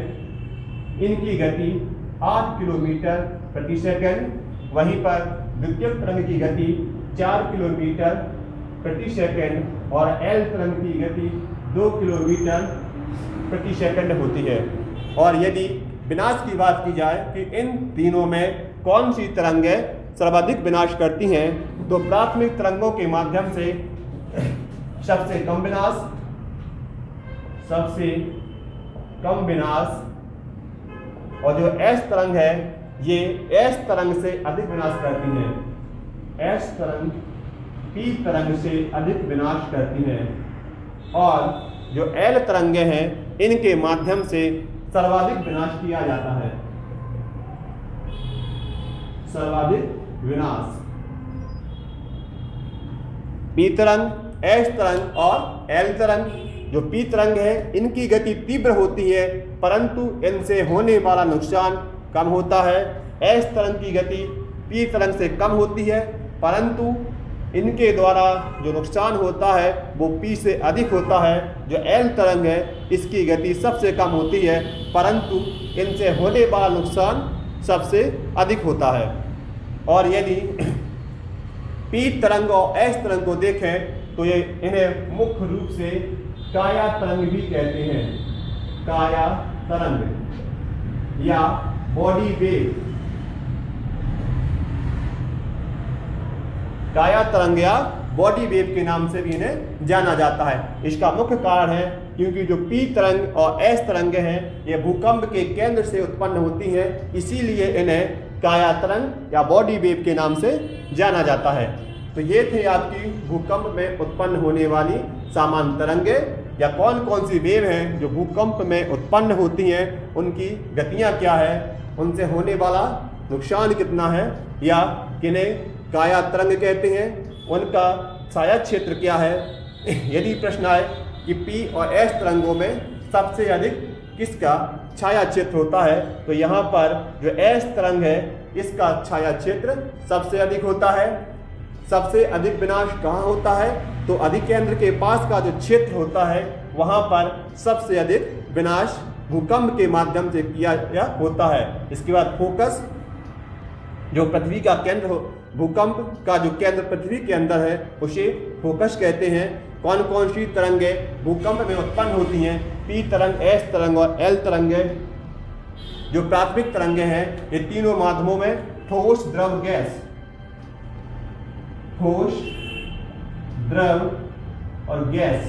इनकी गति 8 किलोमीटर प्रति सेकंड, वहीं पर द्वितीयक तरंग की गति 4 किलोमीटर प्रति सेकंड और एल तरंग की गति 2 किलोमीटर प्रति सेकंड होती है। और यदि विनाश की बात की जाए कि इन तीनों में कौन सी तरंगें सर्वाधिक विनाश करती हैं, तो प्राथमिक तरंगों के माध्यम से सबसे कम विनाश, और जो एस तरंग है ये एस तरंग से अधिक विनाश करती है, एस तरंग पी तरंग से अधिक विनाश करती है। और जो एल तरंगें हैं इनके माध्यम से सर्वाधिक विनाश किया जाता है, सर्वाधिक विनाश। पी तरंग, एस तरंग और एल तरंग। जो पी तरंग है इनकी गति तीव्र होती है परंतु इनसे होने वाला नुकसान कम होता है। एस तरंग की गति पी तरंग से कम होती है परंतु इनके द्वारा जो नुकसान होता है वो पी से अधिक होता है। जो एल तरंग है इसकी गति सबसे कम होती है परंतु इनसे होने वाला नुकसान सबसे अधिक होता है। और यदि पी तरंग और एस तरंग को देखें तो ये इन्हें मुख्य रूप से काया तरंग भी कहते हैं, काया तरंग या बॉडी वेव, काया तरंग या बॉडी वेव के नाम से भी इन्हें जाना जाता है। इसका मुख्य कारण है क्योंकि जो पी तरंग और एस तरंग हैं ये भूकंप के केंद्र से उत्पन्न होती हैं, इसीलिए इन्हें काया तरंग या बॉडी वेव के नाम से जाना जाता है। तो ये थे आपकी भूकंप में उत्पन्न होने वाली सामान्य तरंगें या कौन कौन सी वेव हैं जो भूकंप में उत्पन्न होती हैं, उनकी गतियाँ क्या है, उनसे होने वाला नुकसान कितना है या किन्हें काया तरंग कहते हैं, उनका छाया क्षेत्र क्या है। यदि प्रश्न आए कि पी और एस तरंगों में सबसे अधिक किसका छाया क्षेत्र होता है, तो यहाँ पर जो एस तरंग है इसका छाया क्षेत्र सबसे अधिक होता है। सबसे अधिक विनाश कहाँ होता है, तो अधिकेंद्र के पास का जो क्षेत्र होता है वहाँ पर सबसे अधिक विनाश भूकंप के माध्यम से किया होता है। इसके बाद फोकस, जो पृथ्वी का केंद्र हो, भूकंप का जो केंद्र पृथ्वी के अंदर है उसे फोकस कहते हैं। कौन कौन सी तरंगें भूकंप में उत्पन्न होती हैं, पी तरंग, एस तरंग और एल तरंगें। जो प्राथमिक तरंगें हैं ये तीनों माध्यमों में ठोस, द्रव, गैस, ठोस, द्रव और गैस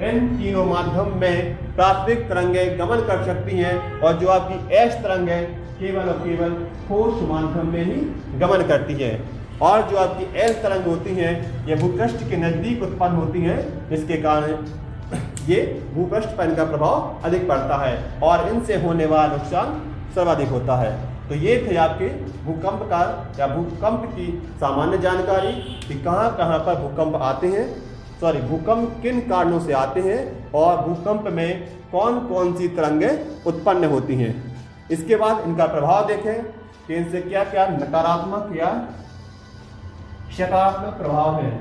इन तीनों माध्यम में प्राथमिक तरंगें गमन कर सकती हैं और जो आपकी एस तरंग है केवल और केवल ठोस माध्यम में ही गमन करती है। और जो आपकी एल तरंग होती हैं ये भूपृष्ठ के नज़दीक उत्पन्न होती हैं, जिसके कारण ये भूपृष्ठ पर इनका प्रभाव अधिक पड़ता है और इनसे होने वाला नुकसान सर्वाधिक होता है। तो ये थे आपके भूकंप का या भूकंप की सामान्य जानकारी कि कहाँ कहाँ पर भूकंप आते हैं, भूकंप किन कारणों से आते हैं और भूकंप में कौन कौन सी तरंगें उत्पन्न होती हैं। इसके बाद इनका प्रभाव देखें कि इनसे क्या क्या नकारात्मक या सकारात्मक प्रभाव है।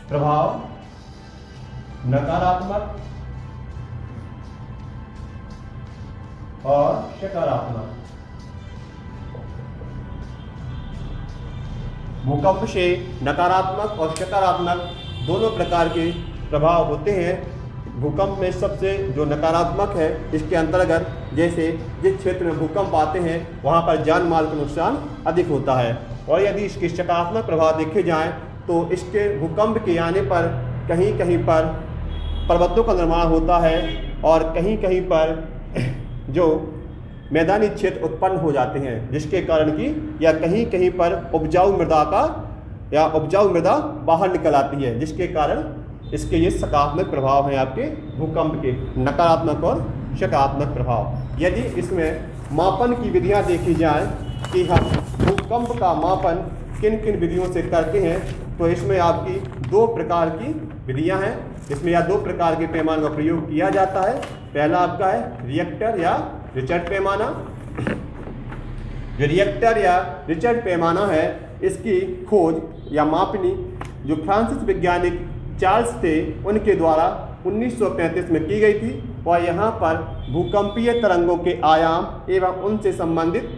प्रभाव नकारात्मक और सकारात्मक। भूकंप से नकारात्मक और सकारात्मक दोनों प्रकार के प्रभाव होते हैं। भूकंप में सबसे जो नकारात्मक है इसके अंतर्गत जैसे जिस क्षेत्र में भूकंप आते हैं वहाँ पर जान माल का नुकसान अधिक होता है। और यदि इसके सकारात्मक प्रभाव देखे जाएं तो इसके भूकंप के आने पर कहीं कहीं पर पर्वतों का निर्माण होता है और कहीं कहीं पर जो मैदानी क्षेत्र उत्पन्न हो जाते हैं, जिसके कारण कि या कहीं कहीं पर उपजाऊ मृदा बाहर निकल आती है, जिसके कारण इसके ये सकारात्मक प्रभाव हैं आपके भूकंप के, नकारात्मक और सकारात्मक प्रभाव। यदि इसमें मापन की विधियां देखी जाए कि हम भूकंप का मापन किन किन विधियों से करते हैं, तो इसमें आपकी दो प्रकार की विधियां हैं। इसमें या दो प्रकार के पैमाने का प्रयोग किया जाता है। पहला आपका है रिएक्टर या रिचर्ड पैमाना। जो रिएक्टर या रिचर्ड पैमाना है इसकी खोज या मापनी जो फ्रांसीसी वैज्ञानिक चार्ल्स थे उनके द्वारा 1935 में की गई थी और यहाँ पर भूकंपीय तरंगों के आयाम एवं उनसे संबंधित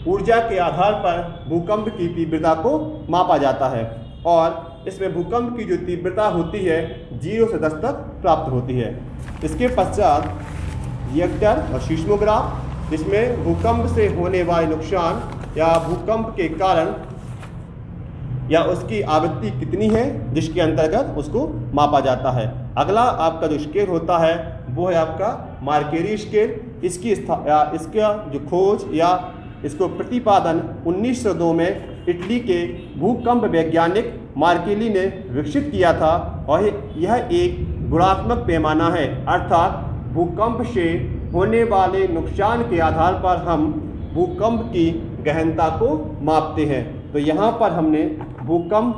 ऊर्जा के आधार पर भूकंप की तीव्रता को मापा जाता है और इसमें भूकंप की जो तीव्रता होती है 0 से 10 तक प्राप्त होती है। इसके पश्चात रिएक्टर और सीस्मोग्राफ, जिसमें भूकंप से होने वाले नुकसान या भूकंप के कारण या उसकी आवृत्ति कितनी है जिसके अंतर्गत उसको मापा जाता है। अगला आपका जो स्केल होता है वो है आपका मार्केरी स्केल। इसका जो खोज या इसको प्रतिपादन 1902 में इटली के भूकंप वैज्ञानिक मार्केली ने विकसित किया था और यह एक गुणात्मक पैमाना है, अर्थात भूकंप से होने वाले नुकसान के आधार पर हम भूकंप की गहनता को मापते हैं। तो यहाँ पर हमने भूकंप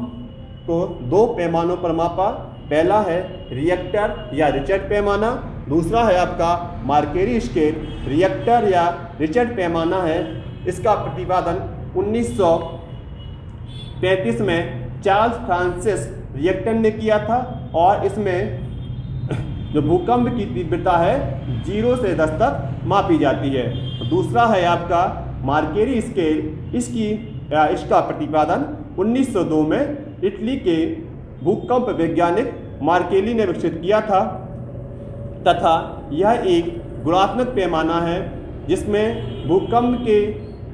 को दो पैमानों पर मापा। पहला है रिएक्टर या रिचर्ड पैमाना, दूसरा है आपका मार्केरी स्केल। रिएक्टर या रिचर्ड पैमाना है, इसका प्रतिपादन 1935 में चार्ल्स फ्रांसिस रिएक्टर ने किया था और इसमें जो भूकंप की तीव्रता है 0 से 10 तक मापी जाती है। दूसरा है आपका मार्केरी स्केल। इसका प्रतिपादन 1902 में इटली के भूकंप वैज्ञानिक मार्केली ने विकसित किया था तथा यह एक गुणात्मक पैमाना है जिसमें भूकंप के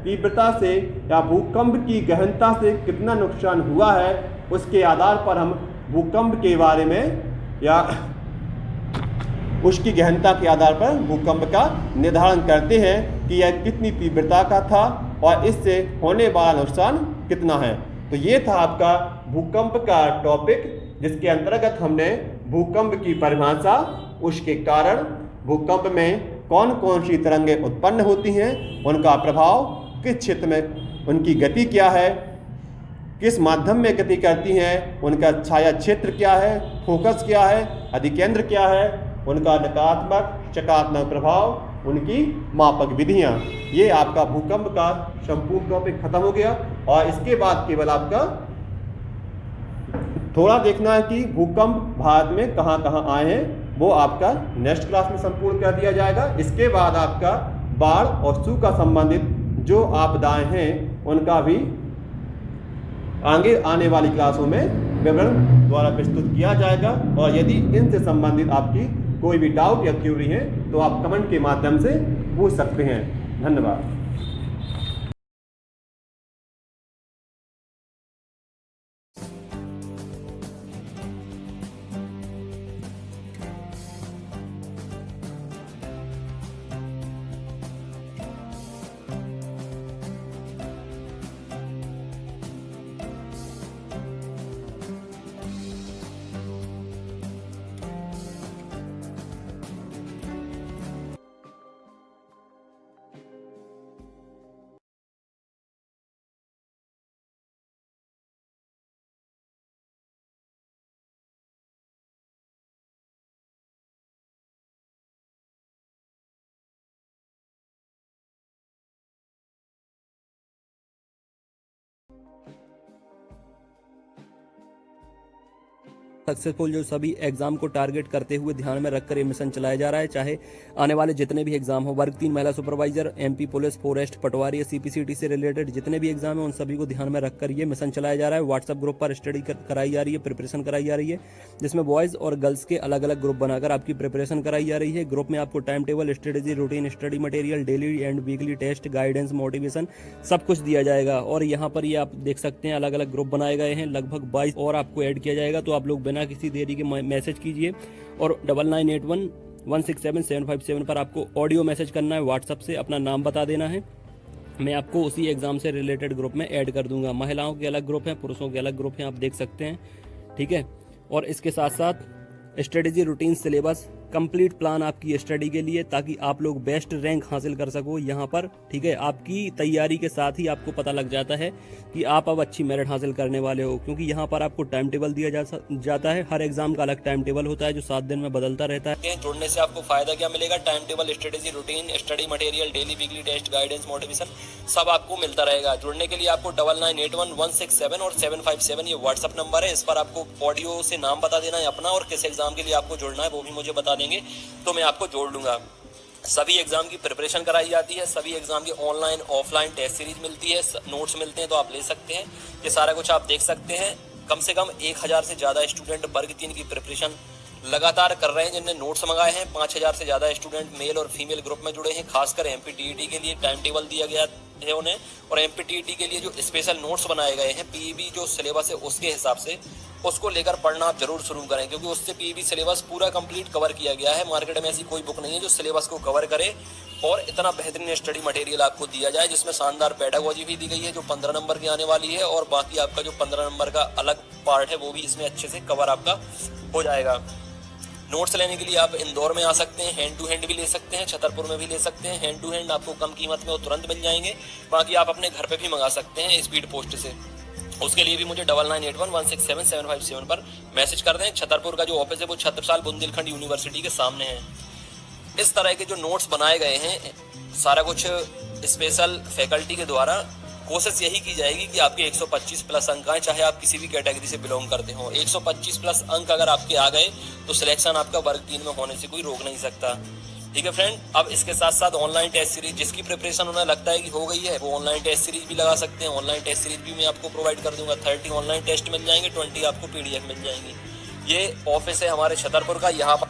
तीव्रता से या भूकंप की गहनता से कितना नुकसान हुआ है उसके आधार पर हम भूकंप के बारे में या उसकी गहनता के आधार पर भूकंप का निर्धारण करते हैं कि यह कितनी तीव्रता का था और इससे होने वाला नुकसान कितना है। तो ये था आपका भूकंप का टॉपिक, जिसके अंतर्गत हमने भूकंप की परिभाषा, उसके कारण, भूकंप में कौन कौन सी तरंगें उत्पन्न होती हैं, उनका प्रभाव, किस क्षेत्र में उनकी गति क्या है, किस माध्यम में गति करती हैं, उनका छाया क्षेत्र क्या है, फोकस क्या है, अधिकेंद्र क्या है, उनका नकारात्मक सकारात्मक प्रभाव, उनकी मापक विधियाँ। ये आपका भूकंप का संपूर्ण टॉपिक खत्म हो गया। और इसके बाद केवल आपका थोड़ा देखना है कि भूकंप भारत में कहाँ कहाँ आए हैं, वो आपका नेक्स्ट क्लास में संपूर्ण कर दिया जाएगा। इसके बाद आपका बाढ़ और सूखा संबंधित जो आपदाएं हैं उनका भी आगे आने वाली क्लासों में विवरण द्वारा प्रस्तुत किया जाएगा। और यदि इनसे संबंधित आपकी कोई भी डाउट या क्यूरी है तो आप कमेंट के माध्यम से पूछ सकते हैं। धन्यवाद। सक्सेसफुल जो सभी एग्जाम को टारगेट करते हुए ध्यान में रखकर ये मिशन चलाया जा रहा है। चाहे आने वाले जितने भी एग्जाम हो, वर्ग 3 महिला सुपरवाइजर, एमपी पुलिस, फॉरेस्ट, पटवारी, सीपीसीटी से रिलेटेड जितने भी एग्जाम है उन सभी को ध्यान में रखकर ये मिशन चलाया जा रहा है। व्हाट्सएप ग्रुप पर स्टडी कराई जा रही है, प्रिपरेशन कराई जा रही है, जिसमें बॉयज़ और गर्ल्स के अलग अलग ग्रुप बनाकर आपकी प्रिपरेशन कराई जा रही है। ग्रुप में आपको time table, strategy, routine, study material, daily and weekly test, guidance, motivation सब कुछ दिया जाएगा। और यहाँ पर ये आप देख सकते हैं अलग अलग ग्रुप बनाए गए हैं, लगभग 22 और आपको ऐड किया जाएगा। तो आप लोग बिना किसी देरी के मैसेज कीजिए और 9981167757 पर आपको ऑडियो मैसेज करना है। व्हाट्सएप से अपना नाम बता देना है, मैं आपको उसी एग्जाम से रिलेटेड ग्रुप में ऐड कर दूंगा। महिलाओं के अलग ग्रुप हैं, पुरुषों के अलग ग्रुप हैं, आप देख सकते हैं, ठीक है। और इसके साथ साथ strategy, routine, syllabus, complete plan आपकी स्टडी के लिए, ताकि आप लोग बेस्ट रैंक हासिल कर सको यहाँ पर, ठीक है। आपकी तैयारी के साथ ही आपको पता लग जाता है कि आप अब अच्छी मेरिट हासिल करने वाले हो, क्योंकि यहाँ पर आपको टाइम टेबल दिया जाता है। हर एग्जाम का अलग टाइम टेबल होता है जो 7 दिन में बदलता रहता है। जुड़ने से आपको फायदा क्या मिलेगा? Time table, strategy, routine, study material, daily weekly test, guidance, motivation सब आपको मिलता रहेगा। जुड़ने के लिए आपको 99811677 और 757 ये व्हाट्सअप नंबर है, इस पर आपको ऑडियो से नाम बता देना है अपना और किस एग्जाम के लिए आपको जुड़ना है वो भी मुझे बता देंगे तो मैं आपको जोड़ लूंगा। सभी एग्जाम की प्रिपरेशन कराई जाती है, सभी एग्जाम की ऑनलाइन ऑफलाइन टेस्ट सीरीज मिलती है, नोट्स मिलते हैं तो आप ले सकते हैं। ये सारा कुछ आप देख सकते हैं। कम से कम 1000 से ज़्यादा स्टूडेंट वर्ग 3 की प्रिपरेशन लगातार कर रहे हैं, जिनने नोट्स मंगाए हैं। 5000 से ज़्यादा स्टूडेंट मेल और फीमेल ग्रुप में जुड़े हैं। खासकर एमपीटीईटी के लिए टाइम टेबल दिया गया है उन्हें, और एमपीटीईटी के लिए जो स्पेशल नोट्स बनाए गए हैं, पीईबी जो सिलेबस है उसके हिसाब से उसको लेकर पढ़ना आप जरूर शुरू करें, क्योंकि उससे पीईबी सिलेबस पूरा कंप्लीट कवर किया गया है। मार्केट में ऐसी कोई बुक नहीं है जो सिलेबस को कवर करे और इतना बेहतरीन स्टडी मटेरियल आपको दिया जाए, जिसमें शानदार पेडागोजी भी दी गई है जो 15 नंबर की आने वाली है, और बाकी आपका जो 15 नंबर का अलग पार्ट है वो भी इसमें अच्छे से कवर आपका हो जाएगा। नोट्स लेने के लिए आप इंदौर में आ सकते हैं, हैंड टू हैंड भी ले सकते हैं, छतरपुर में भी ले सकते हैं। हैंड टू हैंड आपको कम कीमत में वो तुरंत मिल जाएंगे, बाकी आप अपने घर पे भी मंगा सकते हैं स्पीड पोस्ट से। उसके लिए भी मुझे 9981167757 पर मैसेज कर दें। छतरपुर का जो ऑफिस है वो छत्रसाल बुंदेलखंड यूनिवर्सिटी के सामने है। इस तरह के जो नोट्स बनाए गए हैं सारा कुछ स्पेशल फैकल्टी के द्वारा, कोशिश यही की जाएगी कि आपके 125 प्लस अंक आए, चाहे आप किसी भी कैटेगरी से बिलोंग करते हो। 125 प्लस अंक अगर आपके आ गए तो सिलेक्शन आपका वर्ग 3 में होने से कोई रोक नहीं सकता, ठीक है फ्रेंड। अब इसके साथ साथ ऑनलाइन टेस्ट सीरीज, जिसकी प्रिपरेशन उन्हें लगता है कि हो गई है, वो ऑनलाइन टेस्ट सीरीज भी लगा सकते हैं। ऑनलाइन टेस्ट सीरीज भी मैं आपको प्रोवाइड कर दूंगा। 30 ऑनलाइन टेस्ट मिल जाएंगे, 20 आपको पीडीएफ मिल जाएंगी। ये ऑफिस है हमारे छतरपुर का। यहाँ पर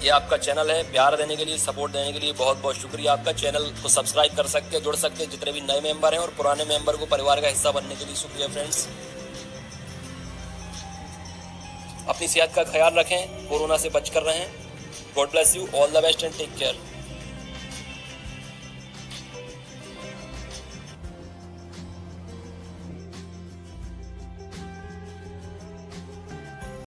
ये आपका चैनल है। प्यार देने के लिए, सपोर्ट देने के लिए बहुत बहुत शुक्रिया आपका। चैनल को सब्सक्राइब कर सकते हैं, जुड़ सकते हैं जितने भी नए मेंबर हैं, और पुराने मेंबर को परिवार का हिस्सा बनने के लिए शुक्रिया फ्रेंड्स। अपनी सेहत का ख्याल रखें, कोरोना से बच कर रहें। God bless you, all the best and take care.